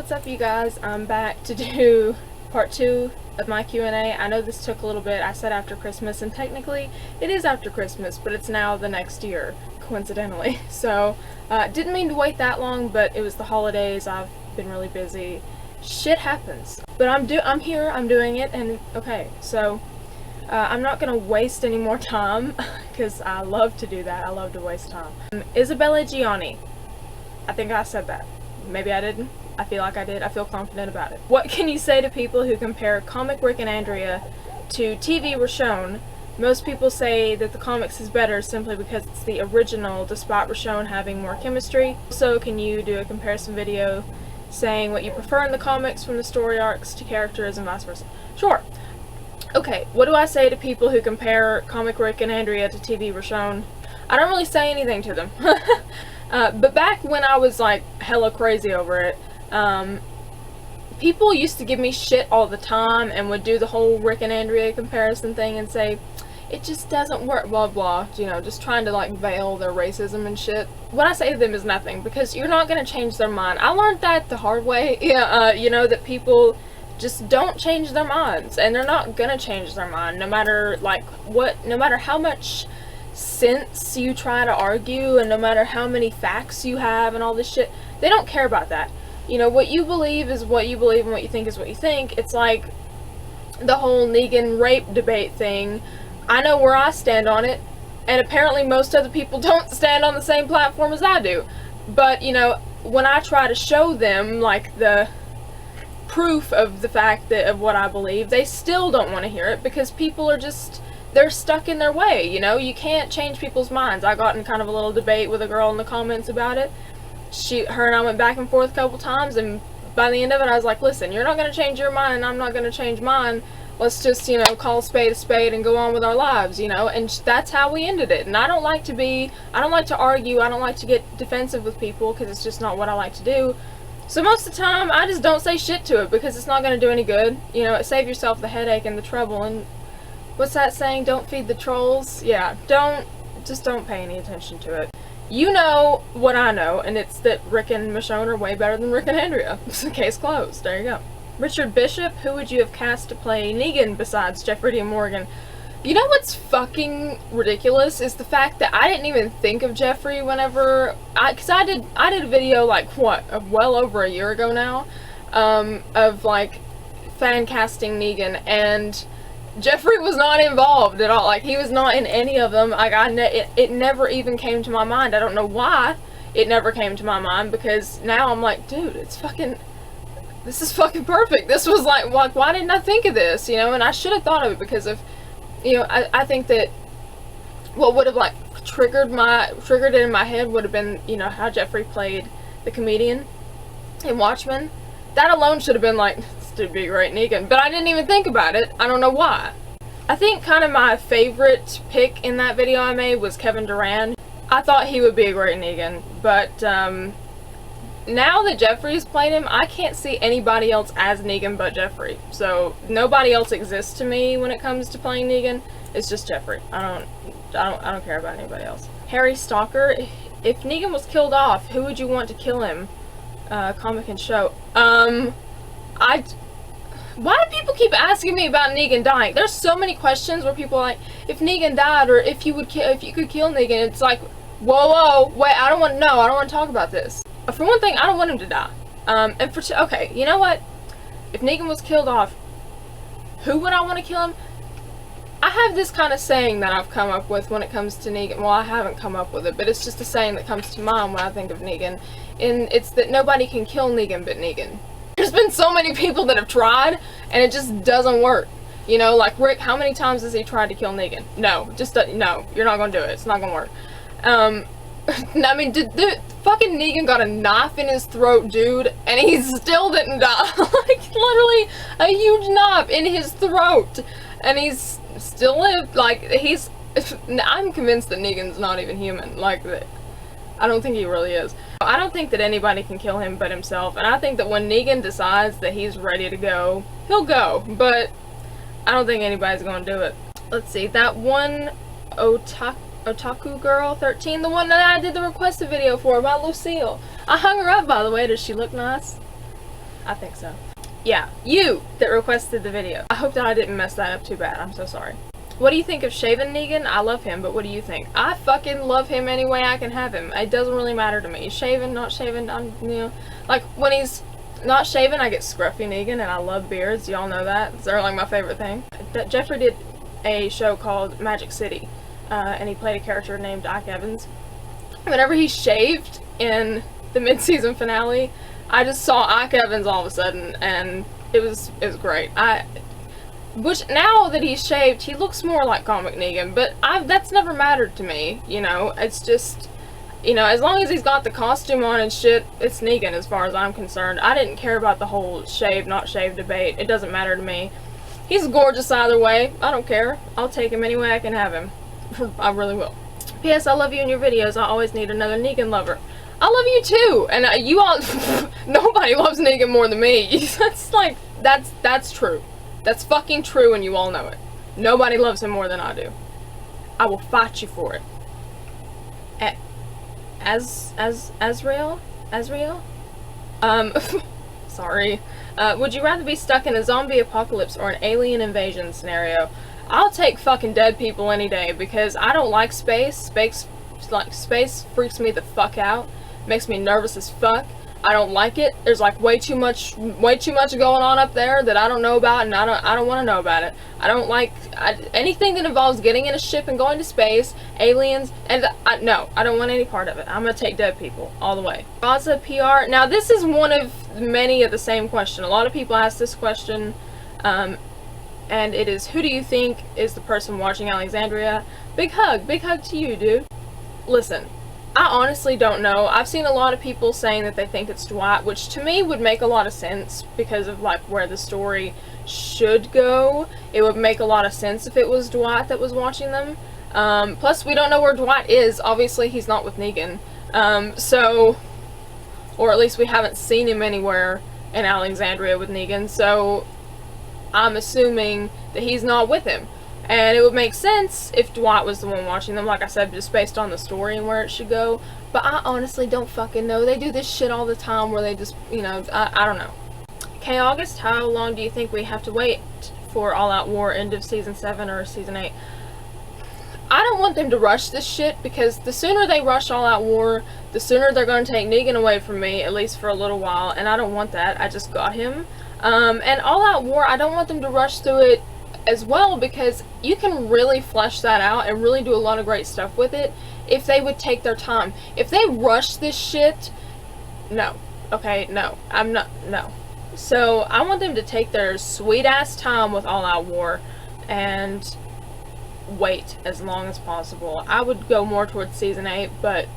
what's up you guys? I'm back to do part 2 of my Q&A. I know this took a little bit. I said after Christmas, and technically it is after Christmas, but it's now the next year, coincidentally. So, didn't mean to wait that long, but it was the holidays. I've been really busy. Shit happens. But I'm here, I'm doing it, and okay, so I'm not gonna waste any more time, because I love to do that. I love to waste time. Isabella Gianni. I think I said that. Maybe I didn't. I feel like I did. I feel confident about it. What can you say to people who compare comic Rick and Andrea to TV Roshon? Most people say that the comics is better simply because it's the original, despite Roshon having more chemistry. So can you do a comparison video saying what you prefer in the comics from the story arcs to characters and vice versa? Sure. Okay, what do I say to people who compare comic Rick and Andrea to TV Roshon? I don't really say anything to them. But back when I was like hella crazy over it, people used to give me shit all the time and would do the whole Rick and Andrea comparison thing and say, it just doesn't work, blah blah, you know, just trying to like veil their racism and shit. What I say to them is nothing, because you're not gonna change their mind. I learned that the hard way, you know, that people just don't change their minds, and they're not gonna change their mind, no matter like what, no matter how much sense you try to argue, and no matter how many facts you have and all this shit. They don't care about that. You know, what you believe is what you believe, and what you think is what you think. It's like the whole Negan rape debate thing. I know where I stand on it, and apparently most other people don't stand on the same platform as I do. But, you know, when I try to show them, like, the proof of the fact that of what I believe, they still don't want to hear it, because people are just, they're stuck in their way, you know? You can't change people's minds. I got in kind of a little debate with a girl in the comments about it. Her and I went back and forth a couple times, and by the end of it I was like, listen, you're not going to change your mind, and I'm not going to change mine. Let's just, you know, call a spade and go on with our lives, you know? And that's how we ended it. And I don't like to argue, I don't like to get defensive with people, because it's just not what I like to do. So most of the time, I just don't say shit to it, because it's not going to do any good. You know, save yourself the headache and the trouble. And what's that saying? Don't feed the trolls? Yeah, just don't pay any attention to it. You know what I know, and it's that Rick and Michonne are way better than Rick and Andrea. Case closed. There you go. Richard Bishop, who would you have cast to play Negan besides Jeffrey Dean Morgan? You know what's fucking ridiculous is the fact that I didn't even think of Jeffrey whenever because I did a video like what, well over a year ago now, of like fan casting Negan, and Jeffrey was not involved at all. Like, he was not in any of them. Like, it never even came to my mind. I don't know why it never came to my mind, because now I'm like, dude, this is fucking perfect. This was like, why didn't I think of this, you know? And I should have thought of it, because of, you know, I think that what would have like triggered it in my head would have been, you know, how Jeffrey played the comedian in Watchmen. That alone should have been like, to be great Negan, but I didn't even think about it. I don't know why. I think kind of my favorite pick in that video I made was Kevin Durand. I thought he would be a great Negan, but now that Jeffrey's played him, I can't see anybody else as Negan but Jeffrey. So nobody else exists to me when it comes to playing Negan. It's just Jeffrey. I don't care about anybody else. Harry Stalker. If Negan was killed off, who would you want to kill him? Comic and show. Why do people keep asking me about Negan dying? There's so many questions where people are like, if Negan died, or if you could kill Negan. It's like, whoa, wait, I don't want to know. I don't want to talk about this. For one thing, I don't want him to die. And for two, okay, you know what? If Negan was killed off, who would I want to kill him? I have this kind of saying that I've come up with when it comes to Negan. Well, I haven't come up with it, but it's just a saying that comes to mind when I think of Negan. And it's that nobody can kill Negan but Negan. There's been so many people that have tried, and it just doesn't work. You know, like Rick, how many times has he tried to kill Negan? No, no, you're not gonna do it. It's not gonna work. I mean, the fucking Negan got a knife in his throat, dude, and he still didn't die. Like, literally a huge knife in his throat, and he's still lived. Like, I'm convinced that Negan's not even human. Like, I don't think he really is. I don't think that anybody can kill him but himself, and I think that when Negan decides that he's ready to go, he'll go, but I don't think anybody's gonna do it. Let's see, that one Otaku Girl 13, the one that I did the requested video for about Lucille. I hung her up, by the way. Does she look nice? I think so. Yeah, you that requested the video. I hope that I didn't mess that up too bad. I'm so sorry. What do you think of Shaven Negan? I love him, but what do you think? I fucking love him any way I can have him. It doesn't really matter to me. Shaven, not shaven, like, when he's not shaven, I get scruffy Negan, and I love beards. Y'all know that. They're, like, my favorite thing. That Jeffrey did a show called Magic City, and he played a character named Ike Evans. Whenever he shaved in the mid-season finale, I just saw Ike Evans all of a sudden, and it was great. Which, now that he's shaved, he looks more like comic Negan, but that's never mattered to me, you know. It's just, you know, as long as he's got the costume on and shit, it's Negan as far as I'm concerned. I didn't care about the whole shave, not shave debate. It doesn't matter to me. He's gorgeous either way. I don't care. I'll take him any way I can have him. I really will. P.S. I love you in your videos. I always need another Negan lover. I love you too! And you all, nobody loves Negan more than me. That's like, that's true. That's fucking true, and you all know it. Nobody loves him more than I do. I will fight you for it. Azrael? Sorry. Would you rather be stuck in a zombie apocalypse or an alien invasion scenario? I'll take fucking dead people any day, because I don't like space. Space freaks me the fuck out. Makes me nervous as fuck. I don't like it. There's like way too much going on up there that I don't know about, and I don't want to know about it. I don't like anything that involves getting in a ship and going to space, aliens, and no, I don't want any part of it. I'm gonna take dead people all the way. Gaza PR. Now this is one of many of the same question. A lot of people ask this question, and it is, who do you think is the person watching Alexandria? Big hug to you, dude. Listen. I honestly don't know. I've seen a lot of people saying that they think it's Dwight, which to me would make a lot of sense because of like where the story should go. It would make a lot of sense if it was Dwight that was watching them. Plus, we don't know where Dwight is. Obviously, he's not with Negan. So, or at least we haven't seen him anywhere in Alexandria with Negan. So, I'm assuming that he's not with him. And it would make sense if Dwight was the one watching them, like I said, just based on the story and where it should go. But I honestly don't fucking know. They do this shit all the time where they just, you know, I don't know. Okay, August, how long do you think we have to wait for All Out War, end of Season 7 or Season 8? I don't want them to rush this shit, because the sooner they rush All Out War, the sooner they're going to take Negan away from me, at least for a little while, and I don't want that. I just got him. And All Out War, I don't want them to rush through it as well, because you can really flesh that out and really do a lot of great stuff with it if they would take their time. If they rush this shit, no. Okay, no. No. So, I want them to take their sweet ass time with All Out War and wait as long as possible. I would go more towards Season 8, but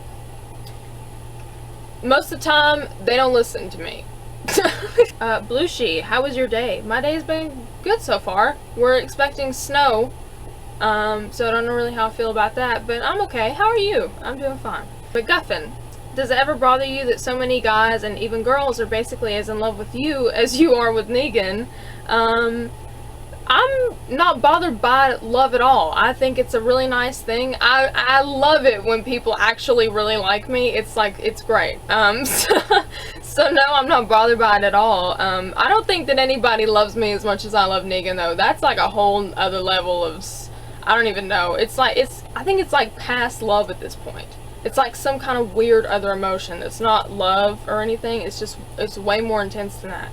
most of the time, they don't listen to me. Blueshie, how was your day? My day's been good so far. We're expecting snow, so I don't know really how I feel about that, but I'm okay. How are you? I'm doing fine. But Guffin, does it ever bother you that so many guys and even girls are basically as in love with you as you are with Negan? I'm not bothered by love at all. I think it's a really nice thing. I love it when people actually really like me. It's like, it's great. So no, I'm not bothered by it at all. I don't think that anybody loves me as much as I love Negan, though. That's like a whole other level of, I don't even know. It's like, I think it's like past love at this point. It's like some kind of weird other emotion. It's not love or anything. It's just, it's way more intense than that.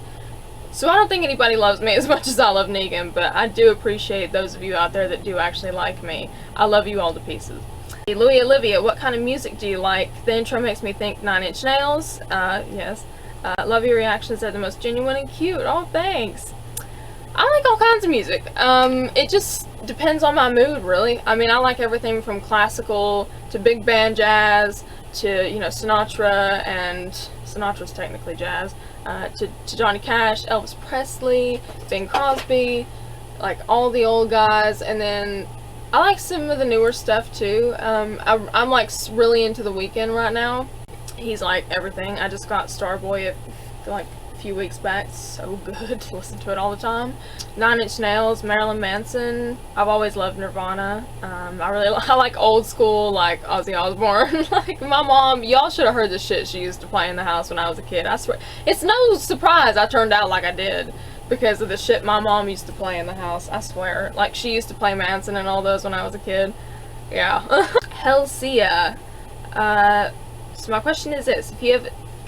So I don't think anybody loves me as much as I love Negan, but I do appreciate those of you out there that do actually like me. I love you all to pieces. Hey, Louie Olivia, what kind of music do you like? The intro makes me think Nine Inch Nails. Yes. Love your reactions, they're the most genuine and cute. Oh, thanks. I like all kinds of music. It just depends on my mood, really. I mean, I like everything from classical to big band jazz to, you know, Sinatra, and Sinatra's technically jazz, to Johnny Cash, Elvis Presley, Bing Crosby, like all the old guys, and then I like some of the newer stuff too. I'm like really into The Weeknd right now. He's like everything. I just got Starboy like a few weeks back. So good. Listen to it all the time. Nine Inch Nails, Marilyn Manson. I've always loved Nirvana. I like old school, like Ozzy Osbourne. Like my mom, y'all should have heard the shit she used to play in the house when I was a kid. I swear, it's no surprise I turned out like I did because of the shit my mom used to play in the house. I swear, like she used to play Manson and all those when I was a kid. Yeah. Helsia. So my question is this: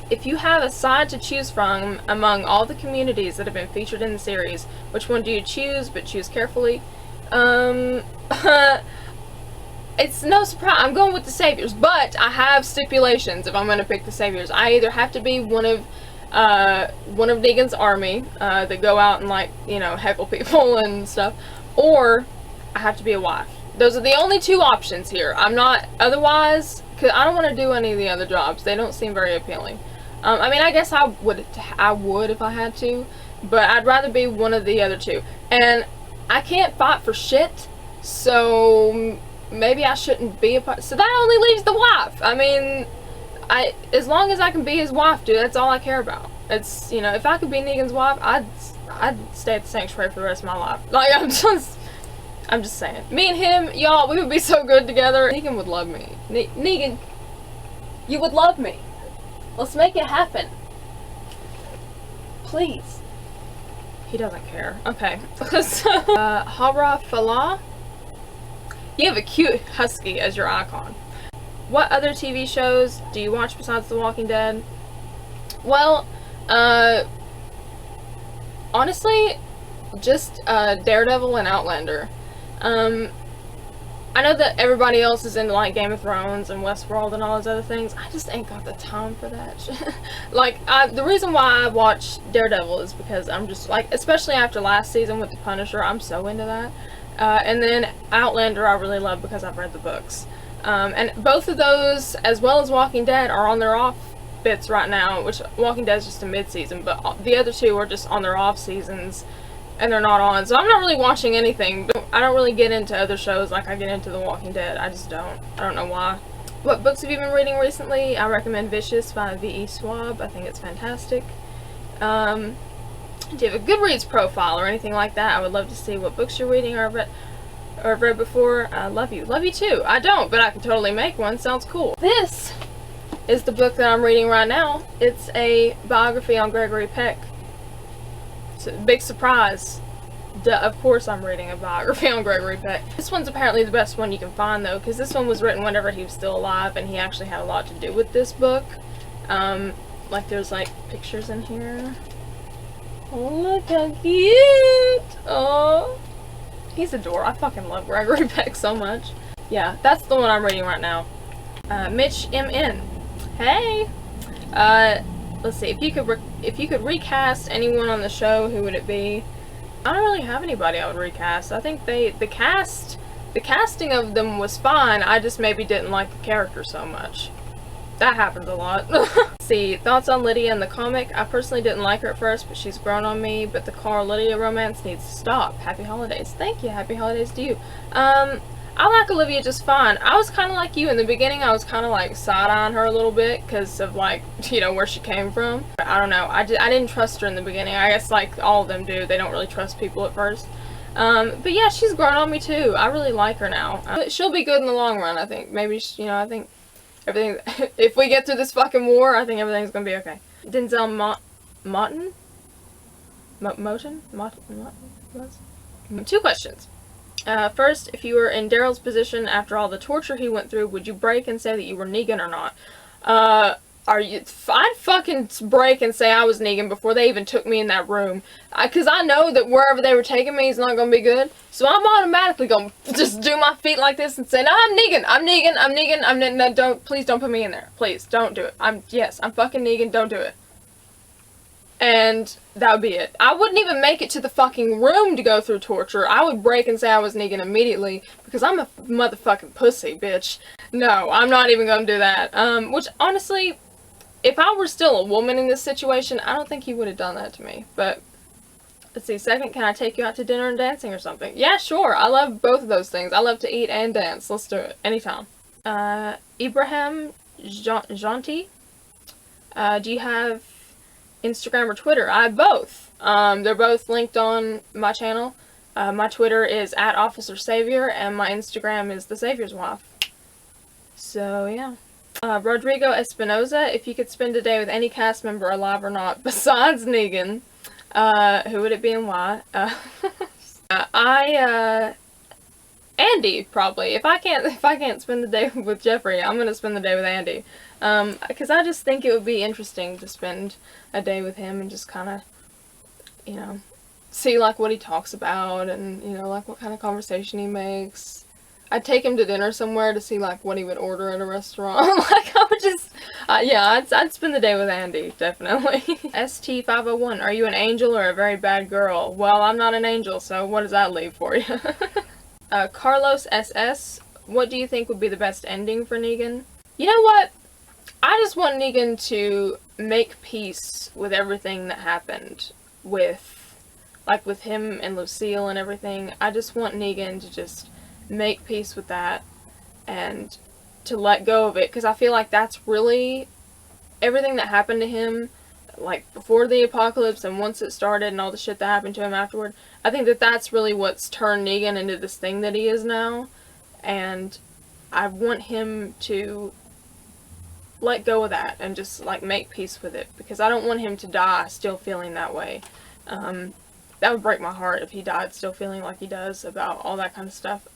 if you have a side to choose from among all the communities that have been featured in the series, which one do you choose, but choose carefully? It's no surprise. I'm going with the Saviors, but I have stipulations if I'm going to pick the Saviors. I either have to be one of Negan's army that go out and, like, you know, heckle people and stuff, or I have to be a wife. Those are the only two options here. I'm not, otherwise, because I don't want to do any of the other jobs. They don't seem very appealing. I mean, I guess I would if I had to, but I'd rather be one of the other two. And I can't fight for shit, so maybe I shouldn't be a part. So that only leaves the wife. I mean, as long as I can be his wife, dude, that's all I care about. It's, you know, if I could be Negan's wife, I'd stay at the sanctuary for the rest of my life. Like, I'm just saying. Me and him, y'all, we would be so good together. Negan would love me. Negan, you would love me. Let's make it happen. Please. He doesn't care. Okay. So, Hara Falah? You have a cute husky as your icon. What other TV shows do you watch besides The Walking Dead? Well, honestly, just Daredevil and Outlander. I know that everybody else is into, like, Game of Thrones and Westworld and all those other things. I just ain't got the time for that shit. Like, the reason why I watch Daredevil is because I'm just, like, especially after last season with The Punisher, I'm so into that. And then Outlander I really love because I've read the books. And both of those, as well as Walking Dead, are on their off bits right now, which Walking Dead is just a mid-season, but the other two are just on their off seasons. And they're not on, so I'm not really watching anything. I don't really get into other shows like I get into The Walking Dead. I just don't. I don't know why. What books have you been reading recently? I recommend Vicious by V.E. Schwab. I think it's fantastic. Do you have a Goodreads profile or anything like that? I would love to see what books you're reading or have read before. Love you. Love you too. I don't, but I can totally make one. Sounds cool. This is the book that I'm reading right now. It's a biography on Gregory Peck. Big surprise. Of course I'm reading a biography on Gregory Peck. This one's apparently the best one you can find though, because this one was written whenever he was still alive and he actually had a lot to do with this book. Like there's like pictures in here. Oh, look how cute! Oh, he's adorable. I fucking love Gregory Peck so much. Yeah, that's the one I'm reading right now. Mitch M.N. Hey! Let's see, if you could recast anyone on the show, who would it be? I don't really have anybody I would recast. I think the casting of them was fine. I just maybe didn't like the character so much. That happens a lot. See, thoughts on Lydia in the comic. I personally didn't like her at first, but she's grown on me. But the Carl-Lydia romance needs to stop. Happy holidays. Thank you. Happy holidays to you. I like Olivia just fine. I was kind of like you in the beginning. I was kind of like side-eyeing her a little bit because of, like, you know, where she came from. I don't know. I didn't trust her in the beginning. I guess like all of them do. They don't really trust people at first. But yeah, she's grown on me too. I really like her now. She'll be good in the long run, I think. Maybe, you know, I think everything, if we get through this fucking war, I think everything's gonna be okay. Denzel Moten? Two questions. First, if you were in Daryl's position after all the torture he went through, would you break and say that you were Negan or not? I'd fucking break and say I was Negan before they even took me in that room. Cause I know that wherever they were taking me is not gonna be good. So I'm automatically gonna just do my feet like this and say, no, I'm Negan, no, please don't put me in there. Please, don't do it. I'm fucking Negan, don't do it. And that would be it. I wouldn't even make it to the fucking room to go through torture. I would break and say I was Negan immediately, because I'm a motherfucking pussy, bitch. No, I'm not even gonna do that. Which, honestly, if I were still a woman in this situation, I don't think he would have done that to me. But, let's see, second, can I take you out to dinner and dancing or something? Yeah, sure. I love both of those things. I love to eat and dance. Let's do it. Anytime. Ibrahim Janti. Do you have Instagram or Twitter. I have both. They're both linked on my channel. My Twitter is @OfficerSavior, and my Instagram is The Savior's Wife. So, yeah. Rodrigo Espinoza, if you could spend a day with any cast member, alive or not, besides Negan, who would it be and why? Andy, probably. If I can't spend the day with Jeffrey, I'm gonna spend the day with Andy. Because I just think it would be interesting to spend a day with him and just kind of, you know, see, like, what he talks about and, you know, like, what kind of conversation he makes. I'd take him to dinner somewhere to see, like, what he would order at a restaurant. Like, I would just, yeah, I'd spend the day with Andy, definitely. ST501, are you an angel or a very bad girl? Well, I'm not an angel, so what does that leave for you? Carlos SS, what do you think would be the best ending for Negan? You know what? I just want Negan to make peace with everything that happened with him and Lucille and everything. I just want Negan to just make peace with that and to let go of it, because I feel like that's really everything that happened to him, like, before the apocalypse and once it started and all the shit that happened to him afterward. I think that that's really what's turned Negan into this thing that he is now, and I want him to let go of that and just, like, make peace with it, because I don't want him to die still feeling that way. That would break my heart if he died still feeling like he does about all that kind of stuff.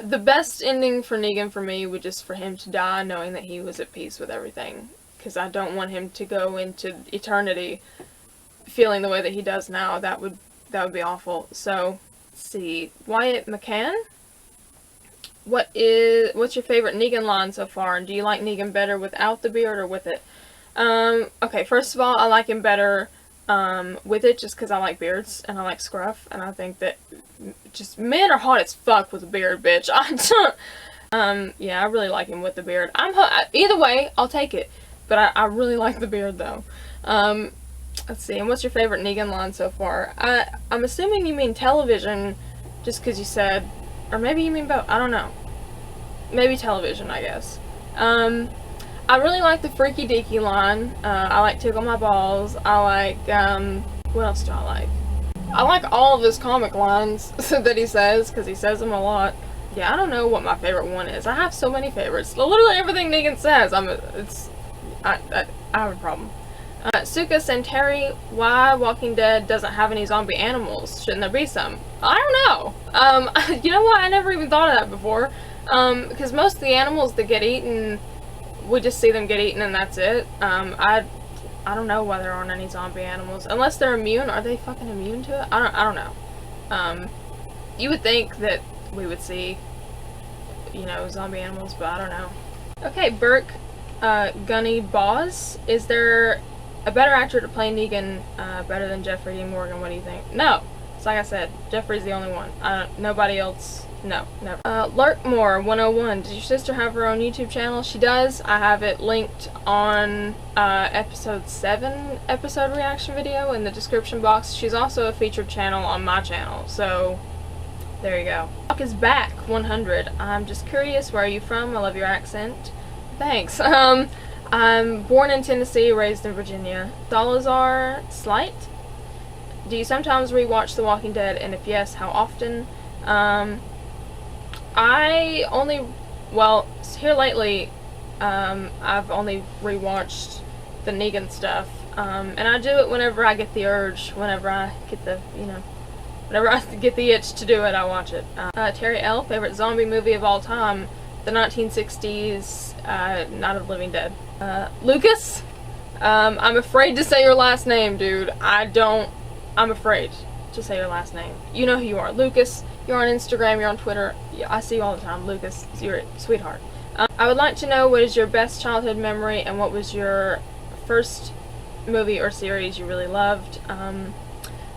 The best ending for Negan for me would just for him to die knowing that he was at peace with everything. Because I don't want him to go into eternity feeling the way that he does now. That would be awful. So, let's see. Wyatt McCann? What's your favorite Negan line so far? And do you like Negan better without the beard or with it? Okay, first of all, I like him better with it, just because I like beards and I like scruff, and I think that just men are hot as fuck with a beard, bitch. Yeah, I really like him with the beard. Either way, I'll take it, but I really like the beard though. Let's see. And what's your favorite Negan line so far? I'm assuming you mean television, just because you said, or maybe you mean both. I don't know. Maybe television, I guess. I really like the Freaky Deaky line. I like Tickle My Balls. I like, what else do I like? I like all of his comic lines that he says, because he says them a lot. Yeah, I don't know what my favorite one is. I have so many favorites. Literally everything Negan says, I have a problem. Suka Santeri, why Walking Dead doesn't have any zombie animals? Shouldn't there be some? I don't know. You know what? I never even thought of that before. Because most of the animals that get eaten, we just see them get eaten and that's it. I don't know why there aren't any zombie animals. Unless they're immune. Are they fucking immune to it? I don't know. You would think that we would see, you know, zombie animals, but I don't know. Okay, Burke Gunny Boz. Is there a better actor to play Negan better than Jeffrey Dean Morgan? What do you think? No. It's like I said, Jeffrey's the only one. Nobody else. No, never. Lurkmore 101. Does your sister have her own YouTube channel? She does. I have it linked on episode 7 episode reaction video in the description box. She's also a featured channel on my channel, so there you go. Talk is back 100. I'm just curious, where are you from? I love your accent. Thanks. I'm born in Tennessee, raised in Virginia. Salazar Slight. Do you sometimes rewatch The Walking Dead, and if yes, how often? I only, well, here lately, I've only rewatched the Negan stuff, and I do it whenever I get the urge, whenever I get the, you know, whenever I get the itch to do it, I watch it. Terry L., favorite zombie movie of all time, the 1960s, Night of the Living Dead. Lucas, I'm afraid to say your last name, dude. I'm afraid to say your last name. You know who you are. Lucas, you're on Instagram, you're on Twitter. I see you all the time. Lucas, you're a sweetheart. I would like to know, what is your best childhood memory, and what was your first movie or series you really loved?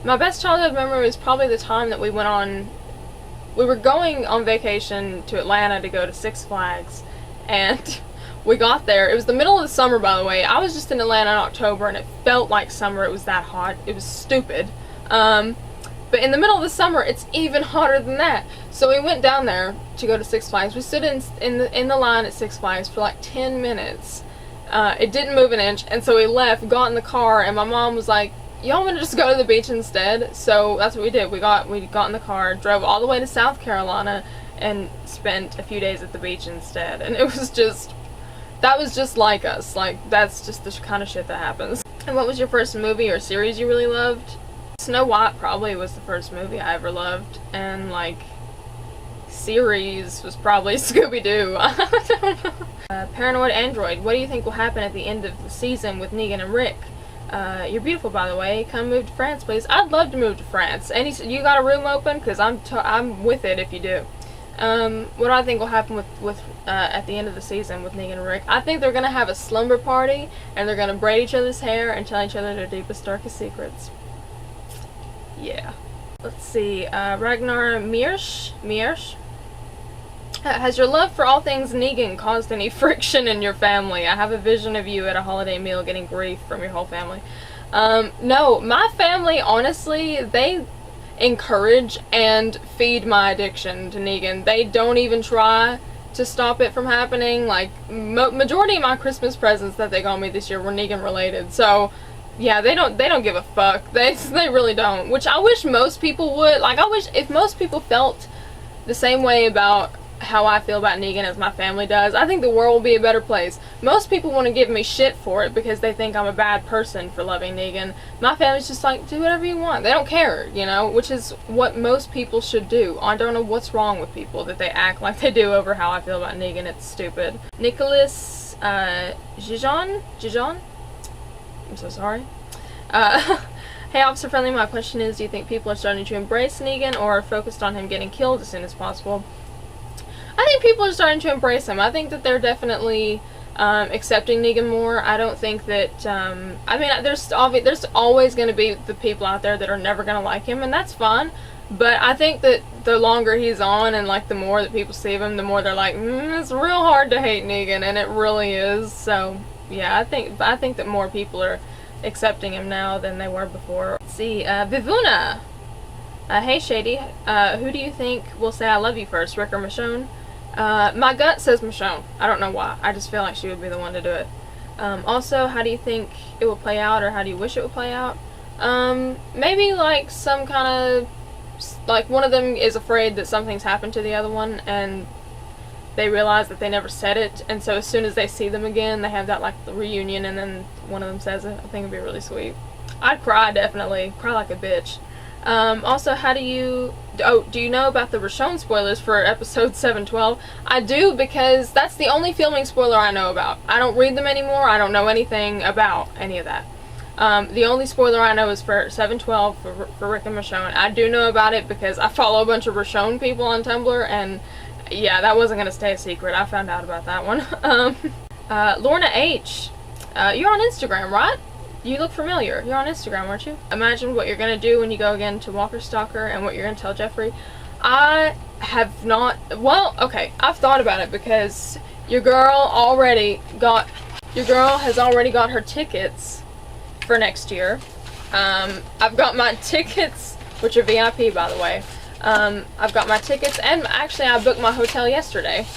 My best childhood memory was probably the time that we were going on vacation to Atlanta to go to Six Flags, and we got there. It was the middle of the summer, by the way. I was just in Atlanta in October, and it felt like summer. It was that hot. It was stupid. But in the middle of the summer, it's even hotter than that. So we went down there to go to Six Flags. We stood in the line at Six Flags for like 10 minutes. It didn't move an inch, and so we left, got in the car, and my mom was like, y'all want to just go to the beach instead? So that's what we did. We got in the car, drove all the way to South Carolina, and spent a few days at the beach instead. And it was just, that was just like us. Like, that's just the kind of shit that happens. And what was your first movie or series you really loved? Snow White probably was the first movie I ever loved, and like, series was probably Scooby-Doo. I don't know. Paranoid Android, what do you think will happen at the end of the season with Negan and Rick? You're beautiful, by the way. Come move to France, please. I'd love to move to France. You got a room open? Because I'm with it if you do. What do I think will happen with at the end of the season with Negan and Rick? I think they're gonna have a slumber party, and they're gonna braid each other's hair and tell each other their deepest, darkest secrets. Yeah. Let's see. Ragnar Miersch. Has your love for all things Negan caused any friction in your family? I have a vision of you at a holiday meal getting grief from your whole family. No, my family, honestly, they encourage and feed my addiction to Negan. They don't even try to stop it from happening. Like, majority of my Christmas presents that they got me this year were Negan related. So, yeah, they don't give a fuck. They really don't. Which I wish most people would. Like, I wish if most people felt the same way about how I feel about Negan as my family does, I think the world will be a better place. Most people want to give me shit for it because they think I'm a bad person for loving Negan. My family's just like, do whatever you want. They don't care, you know, which is what most people should do. I don't know what's wrong with people that they act like they do over how I feel about Negan. It's stupid. Nicholas Gijon? I'm so sorry. Hey, Officer Friendly, my question is, do you think people are starting to embrace Negan or are focused on him getting killed as soon as possible? I think people are starting to embrace him. I think that they're definitely accepting Negan more. I don't think that, I mean, there's always going to be the people out there that are never going to like him, and that's fine. But I think that the longer he's on and, like, the more that people see him, the more they're like, it's real hard to hate Negan, and it really is. So, yeah, I think that more people are accepting him now than they were before. Let's see, Vivuna. Hey, Shady. Who do you think will say I love you first, Rick or Michonne? My gut says Michonne. I don't know why. I just feel like she would be the one to do it. Also, how do you think it will play out, or how do you wish it would play out? Maybe like some kind of, like, one of them is afraid that something's happened to the other one, and they realize that they never said it, and so as soon as they see them again, they have that, like, reunion, and then one of them says it. I think it'd be really sweet. I'd cry, definitely. Cry like a bitch. Also, do you know about the Roshon spoilers for episode 712? I do, because that's the only filming spoiler I know about. I don't read them anymore. I don't know anything about any of that. The only spoiler I know is for 712 for Rick and Michonne. I do know about it because I follow a bunch of Roshon people on Tumblr, and yeah, that wasn't going to stay a secret. I found out about that one. Lorna H. You're on Instagram, right? You look familiar. You're on Instagram, aren't you? Imagine what you're going to do when you go again to Walker Stalker and what you're going to tell Jeffrey. I have not... Well, okay, I've thought about it because your girl has already got her tickets for next year. I've got my tickets, which are VIP, by the way. I've got my tickets, and actually I booked my hotel yesterday.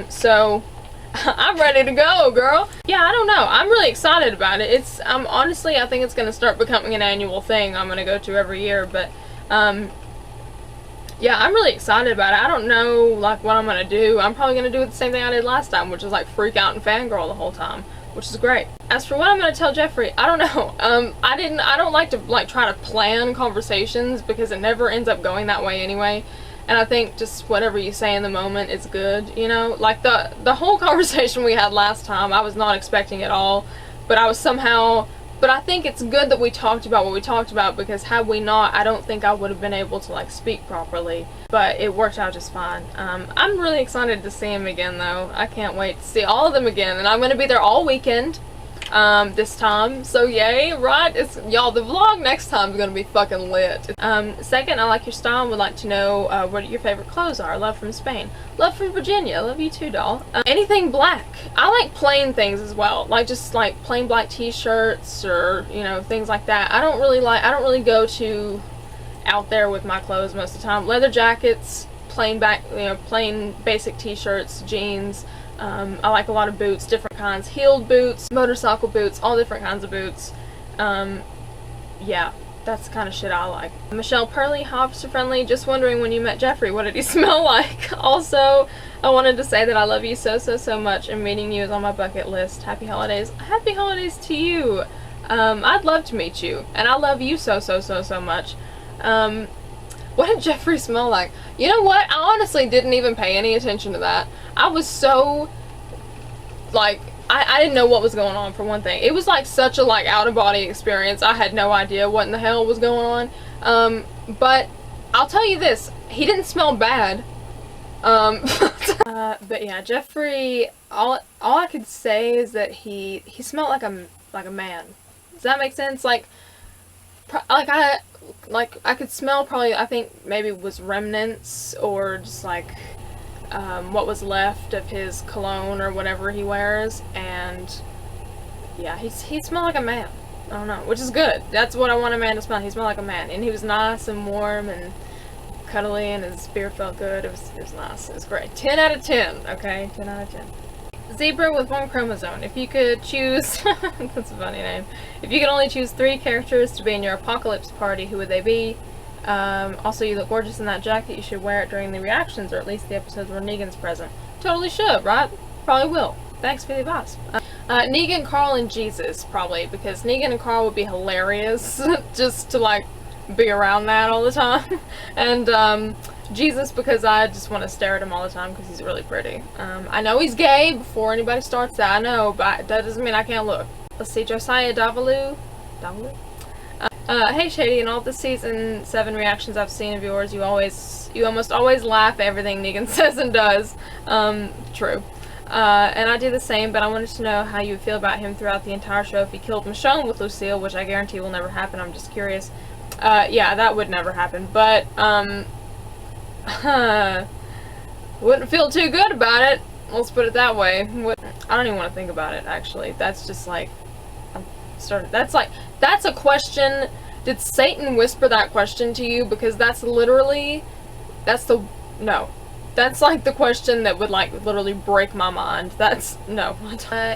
So... I'm ready to go, girl. Yeah, I don't know. I'm really excited about it. Honestly, I think it's going to start becoming an annual thing I'm going to go to every year, but, yeah, I'm really excited about it. I don't know, like, what I'm going to do. I'm probably going to do the same thing I did last time, which is, like, freak out and fangirl the whole time, which is great. As for what I'm going to tell Jeffrey, I don't know. I don't like to, like, try to plan conversations because it never ends up going that way anyway. And I think just whatever you say in the moment is good, you know? Like, the whole conversation we had last time, I was not expecting at all. But I think it's good that we talked about what we talked about, because had we not, I don't think I would have been able to, like, speak properly. But it worked out just fine. I'm really excited to see him again, though. I can't wait to see all of them again. And I'm going to be there all weekend. This time, so yay, right? Y'all, the vlog next time is gonna be fucking lit. Second, I like your style and would like to know what your favorite clothes are. Love from Spain. Love from Virginia. Love you too, doll. Anything black. I like plain things as well, like just like plain black t-shirts or, you know, things like that. I don't really go to out there with my clothes most of the time. Leather jackets, plain basic t-shirts, jeans. I like a lot of boots, different kinds, heeled boots, motorcycle boots, all different kinds of boots. Yeah, that's the kind of shit I like. Michelle Purley, officer friendly, just wondering when you met Jeffrey, what did he smell like? Also, I wanted to say that I love you so, so, so much, and meeting you is on my bucket list. Happy holidays. Happy holidays to you. I'd love to meet you, and I love you so, so, so, so much. What did Jeffrey smell like? You know what? I honestly didn't even pay any attention to that. I was so, like, I didn't know what was going on, for one thing. It was like such a like out-of-body experience. I had no idea what in the hell was going on. But I'll tell you this, he didn't smell bad. But yeah, Jeffrey, all I could say is that he smelled like a man. Does that make sense? Like I could smell probably, I think maybe it was remnants or just like what was left of his cologne or whatever he wears, and yeah, he smelled like a man. I don't know, which is good. That's what I want a man to smell. He smelled like a man, and he was nice and warm and cuddly, and his beard felt good. It was nice. It was great. 10 out of 10. Okay, 10 out of 10. Zebra with 1 chromosome. If you could choose, that's a funny name. If you could only choose 3 characters to be in your apocalypse party, who would they be? Also, you look gorgeous in that jacket. You should wear it during the reactions, or at least the episodes where Negan's present. Totally should, right? Probably will. Thanks for the advice. Negan, Carl, and Jesus, probably, because Negan and Carl would be hilarious just to, like, be around that all the time. And, Jesus, because I just want to stare at him all the time because he's really pretty. I know he's gay before anybody starts that, I know, but that doesn't mean I can't look. Let's see, Josiah Davalu? Hey Shady, in all the season 7 reactions I've seen of yours, you almost always laugh at everything Negan says and does. True. And I do the same, but I wanted to know how you would feel about him throughout the entire show if he killed Michonne with Lucille, which I guarantee will never happen. I'm just curious. Yeah, that would never happen, but, wouldn't feel too good about it. Let's put it that way. I don't even want to think about it, actually. That's just like, that's a question. Did Satan whisper that question to you? Because that's literally, that's like the question that would like literally break my mind. That's, no.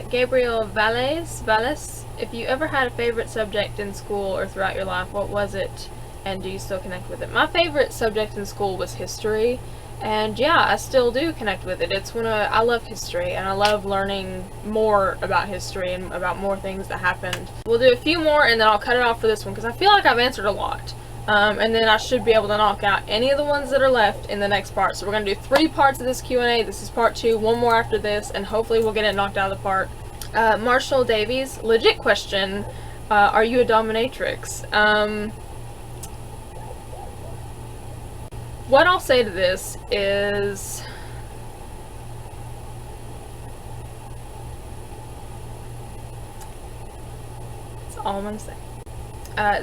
Gabriel Valles, if you ever had a favorite subject in school or throughout your life, what was it? And do you still connect with it? My favorite subject in school was history, and yeah, I still do connect with it. It's I love history, and I love learning more about history and about more things that happened. We'll do a few more, and then I'll cut it off for this one, because I feel like I've answered a lot. And then I should be able to knock out any of the ones that are left in the next part. So we're going to do 3 parts of this Q&A. This is part 2, 1 more after this, and hopefully we'll get it knocked out of the park. Marshall Davies, legit question, are you a dominatrix? What I'll say to this is, that's all I'm going to say.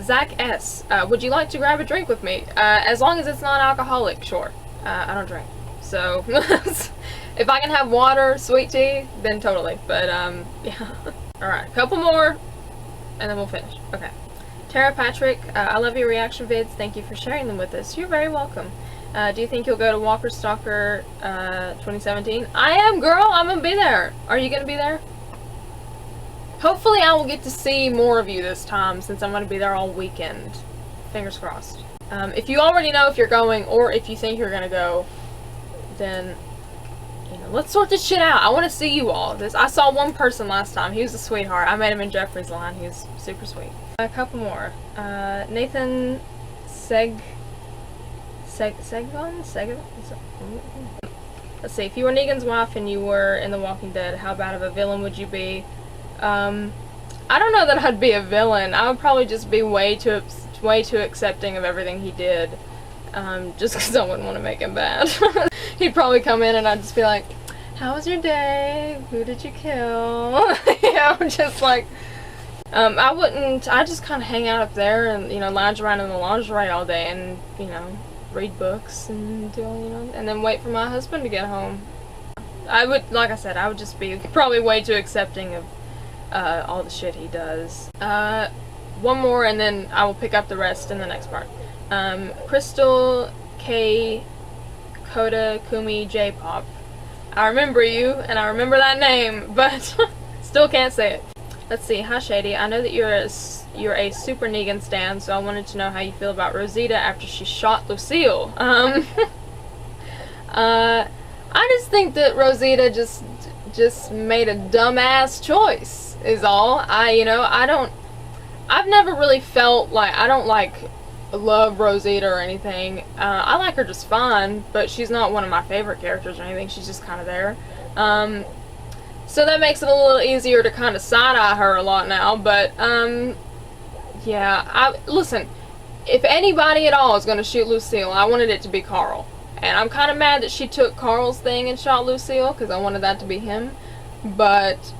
Zach S. Would you like to grab a drink with me? As long as it's non-alcoholic, sure. I don't drink. So, if I can have water, sweet tea, then totally. But, yeah. Alright, a couple more, and then we'll finish. Okay. Tara Patrick, I love your reaction vids. Thank you for sharing them with us. You're very welcome. Do you think you'll go to Walker Stalker 2017? I am, girl! I'm gonna be there! Are you gonna be there? Hopefully I will get to see more of you this time, since I'm gonna be there all weekend. Fingers crossed. If you already know if you're going, or if you think you're gonna go, then, you know, let's sort this shit out. I want to see you all. I saw one person last time. He was a sweetheart. I met him in Jeffrey's line. He was super sweet. A couple more. Nathan Segvon? Let's see. If you were Negan's wife and you were in The Walking Dead, how bad of a villain would you be? I don't know that I'd be a villain. I would probably just be way too accepting of everything he did. Just because I wouldn't want to make him bad. He'd probably come in and I'd just be like, how was your day? Who did you kill? Yeah, just like, I just kind of hang out up there and, you know, lounge around in the lingerie all day and, you know, read books and do, you know, and then wait for my husband to get home. I would, like I said, I would just be probably way too accepting of all the shit he does. One more and then I will pick up the rest in the next part. Crystal K Koda Kumi J Pop. I remember you, and I remember that name, but still can't say it. Let's see. Hi, Shady. I know that you're a Super Negan stan, so I wanted to know how you feel about Rosita after she shot Lucille. I just think that Rosita just made a dumbass choice, is all. I've never really felt like, I don't like love Rosita or anything. I like her just fine, but she's not one of my favorite characters or anything. She's just kind of there. So that makes it a little easier to kind of side-eye her a lot now, but, yeah, listen, if anybody at all is going to shoot Lucille, I wanted it to be Carl. And I'm kind of mad that she took Carl's thing and shot Lucille, because I wanted that to be him. But,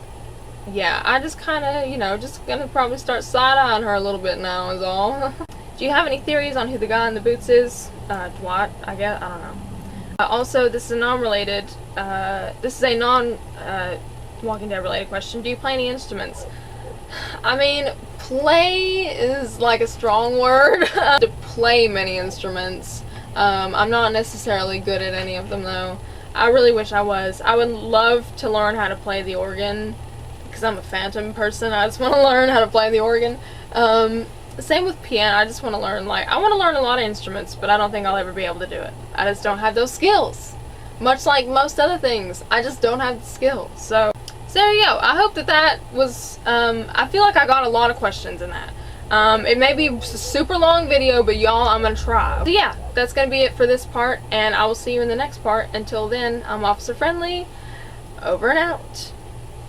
yeah, I just kind of, just going to probably start side-eyeing her a little bit now is all. Do you have any theories on who the guy in the boots is? Dwight, I guess? I don't know. Also, this is a non-related, Walking Dead related question. Do you play any instruments? I mean, play is like a strong word. To play many instruments. I'm not necessarily good at any of them though. I really wish I was. I would love to learn how to play the organ, because I'm a phantom person. I just want to learn how to play the organ. Same with piano. I just want to learn, I want to learn a lot of instruments, but I don't think I'll ever be able to do it. I just don't have those skills. Much like most other things, I just don't have the skills. So there you go. I hope that was, I feel like I got a lot of questions in that. It may be a super long video, but y'all, I'm gonna try. So yeah, that's gonna be it for this part, and I will see you in the next part. Until then, I'm Officer Friendly, over and out.